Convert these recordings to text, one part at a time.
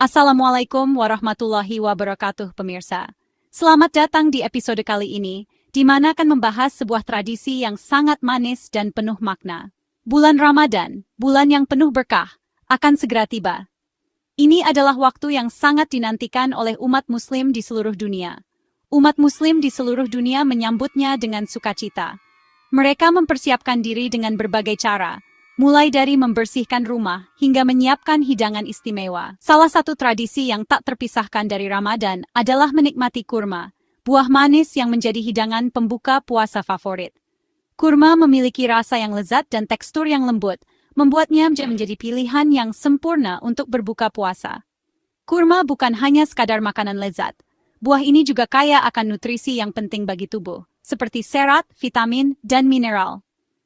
Assalamualaikum warahmatullahi wabarakatuh, pemirsa. Selamat datang di episode kali ini, di mana akan membahas sebuah tradisi yang sangat manis dan penuh makna. Bulan Ramadan, bulan yang penuh berkah, akan segera tiba. Ini adalah waktu yang sangat dinantikan oleh umat Muslim di seluruh dunia. Umat Muslim di seluruh dunia menyambutnya dengan sukacita. Mereka mempersiapkan diri dengan berbagai cara, mulai dari membersihkan rumah hingga menyiapkan hidangan istimewa. Salah satu tradisi yang tak terpisahkan dari Ramadan adalah menikmati kurma, buah manis yang menjadi hidangan pembuka puasa favorit. Kurma memiliki rasa yang lezat dan tekstur yang lembut, membuatnya menjadi pilihan yang sempurna untuk berbuka puasa. Kurma bukan hanya sekadar makanan lezat. Buah ini juga kaya akan nutrisi yang penting bagi tubuh, seperti serat, vitamin, dan mineral.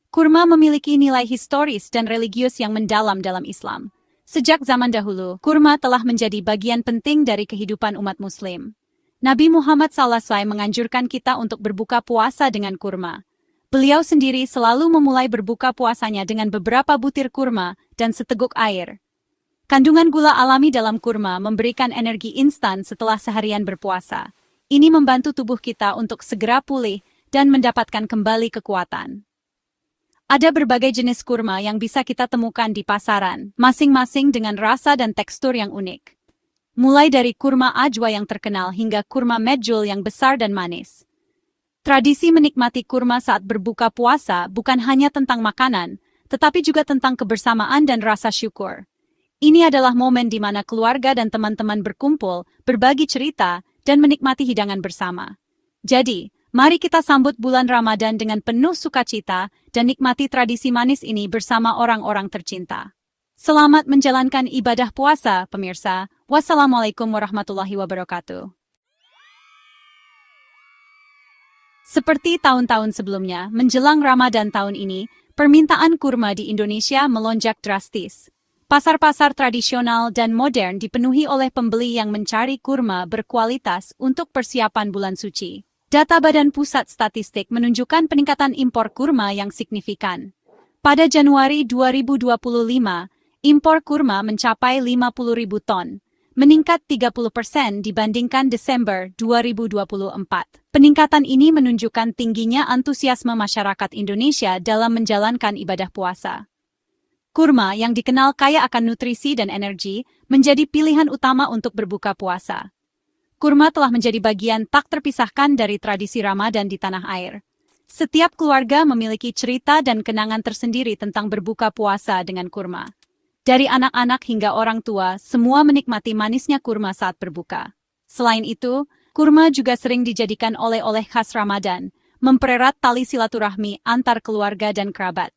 Kurma memiliki nilai historis dan religius yang mendalam dalam Islam. Sejak zaman dahulu, kurma telah menjadi bagian penting dari kehidupan umat Muslim. Nabi Muhammad SAW menganjurkan kita untuk berbuka puasa dengan kurma. Beliau sendiri selalu memulai berbuka puasanya dengan beberapa butir kurma dan seteguk air. Kandungan gula alami dalam kurma memberikan energi instan setelah seharian berpuasa. Ini membantu tubuh kita untuk segera pulih dan mendapatkan kembali kekuatan. Ada berbagai jenis kurma yang bisa kita temukan di pasaran, masing-masing dengan rasa dan tekstur yang unik. Mulai dari kurma ajwa yang terkenal hingga kurma medjool yang besar dan manis. Tradisi menikmati kurma saat berbuka puasa bukan hanya tentang makanan, tetapi juga tentang kebersamaan dan rasa syukur. Ini adalah momen di mana keluarga dan teman-teman berkumpul, berbagi cerita, dan menikmati hidangan bersama. Jadi, mari kita sambut bulan Ramadan dengan penuh sukacita dan nikmati tradisi manis ini bersama orang-orang tercinta. Selamat menjalankan ibadah puasa, pemirsa. Wassalamualaikum warahmatullahi wabarakatuh. Seperti tahun-tahun sebelumnya, menjelang Ramadan tahun ini, permintaan kurma di Indonesia melonjak drastis. Pasar-pasar tradisional dan modern dipenuhi oleh pembeli yang mencari kurma berkualitas untuk persiapan bulan suci. Data Badan Pusat Statistik menunjukkan peningkatan impor kurma yang signifikan. Pada Januari 2025, impor kurma mencapai 50.000 ton, meningkat 30% dibandingkan Desember 2024. Peningkatan ini menunjukkan tingginya antusiasme masyarakat Indonesia dalam menjalankan ibadah puasa. Kurma yang dikenal kaya akan nutrisi dan energi menjadi pilihan utama untuk berbuka puasa. Kurma telah menjadi bagian tak terpisahkan dari tradisi Ramadan di tanah air. Setiap keluarga memiliki cerita dan kenangan tersendiri tentang berbuka puasa dengan kurma. Dari anak-anak hingga orang tua, semua menikmati manisnya kurma saat berbuka. Selain itu, kurma juga sering dijadikan oleh-oleh khas Ramadan, mempererat tali silaturahmi antar keluarga dan kerabat.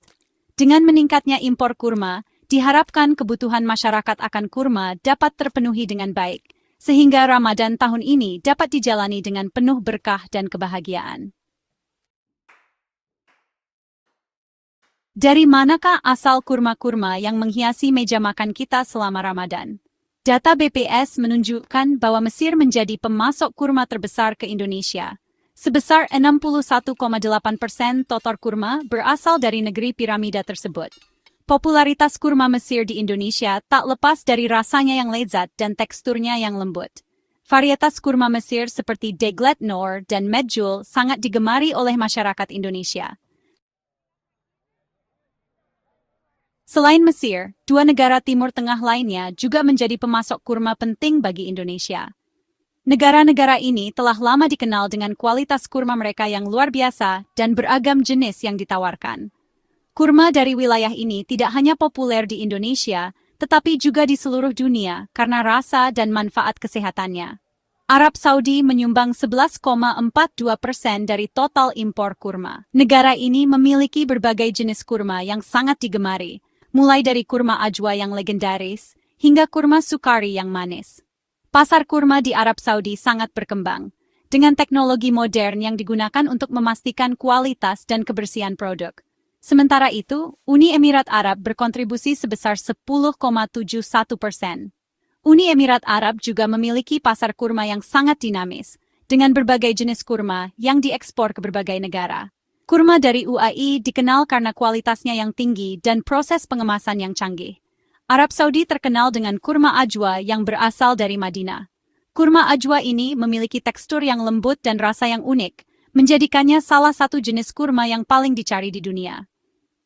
Dengan meningkatnya impor kurma, diharapkan kebutuhan masyarakat akan kurma dapat terpenuhi dengan baik, sehingga Ramadan tahun ini dapat dijalani dengan penuh berkah dan kebahagiaan. Dari manakah asal kurma-kurma yang menghiasi meja makan kita selama Ramadan? Data BPS menunjukkan bahwa Mesir menjadi pemasok kurma terbesar ke Indonesia. Sebesar 61,8% total kurma berasal dari negeri piramida tersebut. Popularitas kurma Mesir di Indonesia tak lepas dari rasanya yang lezat dan teksturnya yang lembut. Varietas kurma Mesir seperti Deglet Noor dan Medjool sangat digemari oleh masyarakat Indonesia. Selain Mesir, dua negara Timur Tengah lainnya juga menjadi pemasok kurma penting bagi Indonesia. Negara-negara ini telah lama dikenal dengan kualitas kurma mereka yang luar biasa dan beragam jenis yang ditawarkan. Kurma dari wilayah ini tidak hanya populer di Indonesia, tetapi juga di seluruh dunia karena rasa dan manfaat kesehatannya. Arab Saudi menyumbang 11,42% dari total impor kurma. Negara ini memiliki berbagai jenis kurma yang sangat digemari, mulai dari kurma ajwa yang legendaris hingga kurma sukari yang manis. Pasar kurma di Arab Saudi sangat berkembang, dengan teknologi modern yang digunakan untuk memastikan kualitas dan kebersihan produk. Sementara itu, Uni Emirat Arab berkontribusi sebesar 10,71%. Uni Emirat Arab juga memiliki pasar kurma yang sangat dinamis, dengan berbagai jenis kurma yang diekspor ke berbagai negara. Kurma dari UAE dikenal karena kualitasnya yang tinggi dan proses pengemasan yang canggih. Arab Saudi terkenal dengan kurma ajwa yang berasal dari Madinah. Kurma ajwa ini memiliki tekstur yang lembut dan rasa yang unik, menjadikannya salah satu jenis kurma yang paling dicari di dunia.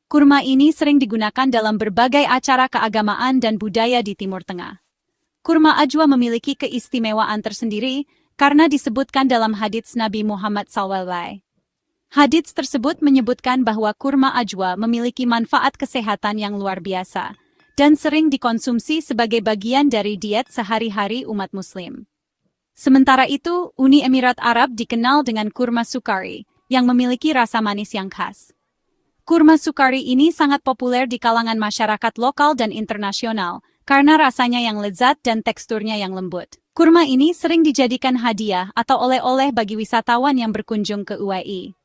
Kurma ini sering digunakan dalam berbagai acara keagamaan dan budaya di Timur Tengah. Kurma ajwa memiliki keistimewaan tersendiri karena disebutkan dalam hadits Nabi Muhammad SAW. Hadits tersebut menyebutkan bahwa kurma ajwa memiliki manfaat kesehatan yang luar biasa dan sering dikonsumsi sebagai bagian dari diet sehari-hari umat Muslim. Sementara itu, Uni Emirat Arab dikenal dengan kurma sukari, yang memiliki rasa manis yang khas. Kurma sukari ini sangat populer di kalangan masyarakat lokal dan internasional, karena rasanya yang lezat dan teksturnya yang lembut. Kurma ini sering dijadikan hadiah atau oleh-oleh bagi wisatawan yang berkunjung ke UAE.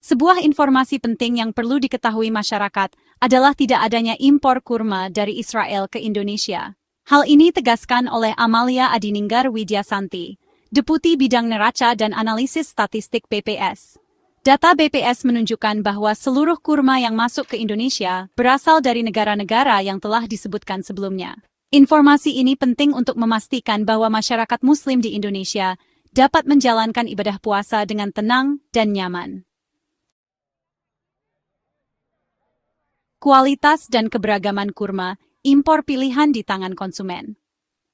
Sebuah informasi penting yang perlu diketahui masyarakat adalah tidak adanya impor kurma dari Israel ke Indonesia. Hal ini tegaskan oleh Amalia Adininggar Widyasanti, Deputi Bidang Neraca dan Analisis Statistik BPS. Data BPS menunjukkan bahwa seluruh kurma yang masuk ke Indonesia berasal dari negara-negara yang telah disebutkan sebelumnya. Informasi ini penting untuk memastikan bahwa masyarakat Muslim di Indonesia dapat menjalankan ibadah puasa dengan tenang dan nyaman. Kualitas dan keberagaman kurma, impor pilihan di tangan konsumen.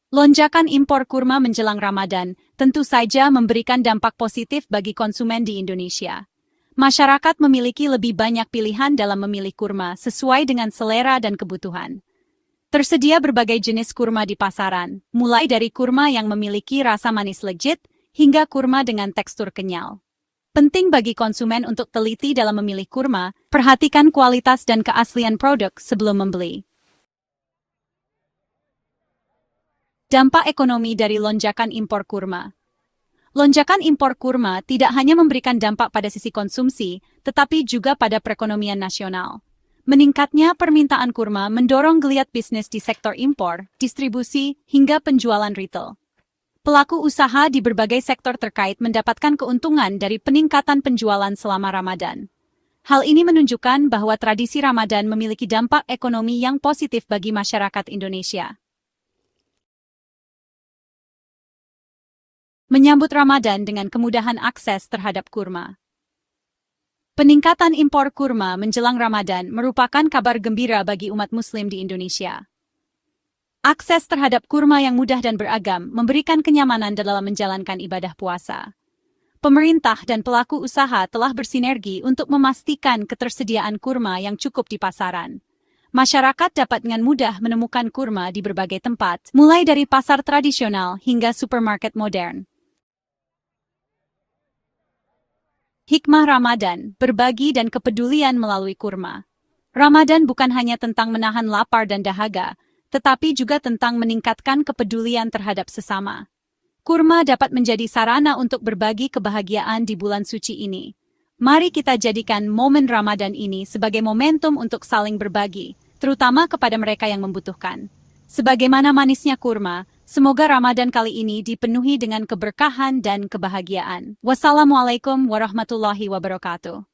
Lonjakan impor kurma menjelang Ramadan tentu saja memberikan dampak positif bagi konsumen di Indonesia. Masyarakat memiliki lebih banyak pilihan dalam memilih kurma sesuai dengan selera dan kebutuhan. Tersedia berbagai jenis kurma di pasaran, mulai dari kurma yang memiliki rasa manis legit hingga kurma dengan tekstur kenyal. Penting bagi konsumen untuk teliti dalam memilih kurma, perhatikan kualitas dan keaslian produk sebelum membeli. Dampak ekonomi dari lonjakan impor kurma. Lonjakan impor kurma tidak hanya memberikan dampak pada sisi konsumsi, tetapi juga pada perekonomian nasional. Meningkatnya permintaan kurma mendorong geliat bisnis di sektor impor, distribusi, hingga penjualan retail. Pelaku usaha di berbagai sektor terkait mendapatkan keuntungan dari peningkatan penjualan selama Ramadan. Hal ini menunjukkan bahwa tradisi Ramadan memiliki dampak ekonomi yang positif bagi masyarakat Indonesia. Menyambut Ramadan dengan kemudahan akses terhadap kurma. Peningkatan impor kurma menjelang Ramadan merupakan kabar gembira bagi umat Muslim di Indonesia. Akses terhadap kurma yang mudah dan beragam memberikan kenyamanan dalam menjalankan ibadah puasa. Pemerintah dan pelaku usaha telah bersinergi untuk memastikan ketersediaan kurma yang cukup di pasaran. Masyarakat dapat dengan mudah menemukan kurma di berbagai tempat, mulai dari pasar tradisional hingga supermarket modern. Hikmah Ramadan, berbagi dan kepedulian melalui kurma. Ramadan bukan hanya tentang menahan lapar dan dahaga, tetapi juga tentang meningkatkan kepedulian terhadap sesama. Kurma dapat menjadi sarana untuk berbagi kebahagiaan di bulan suci ini. Mari kita jadikan momen Ramadan ini sebagai momentum untuk saling berbagi, terutama kepada mereka yang membutuhkan. Sebagaimana manisnya kurma, semoga Ramadan kali ini dipenuhi dengan keberkahan dan kebahagiaan. Wassalamualaikum warahmatullahi wabarakatuh.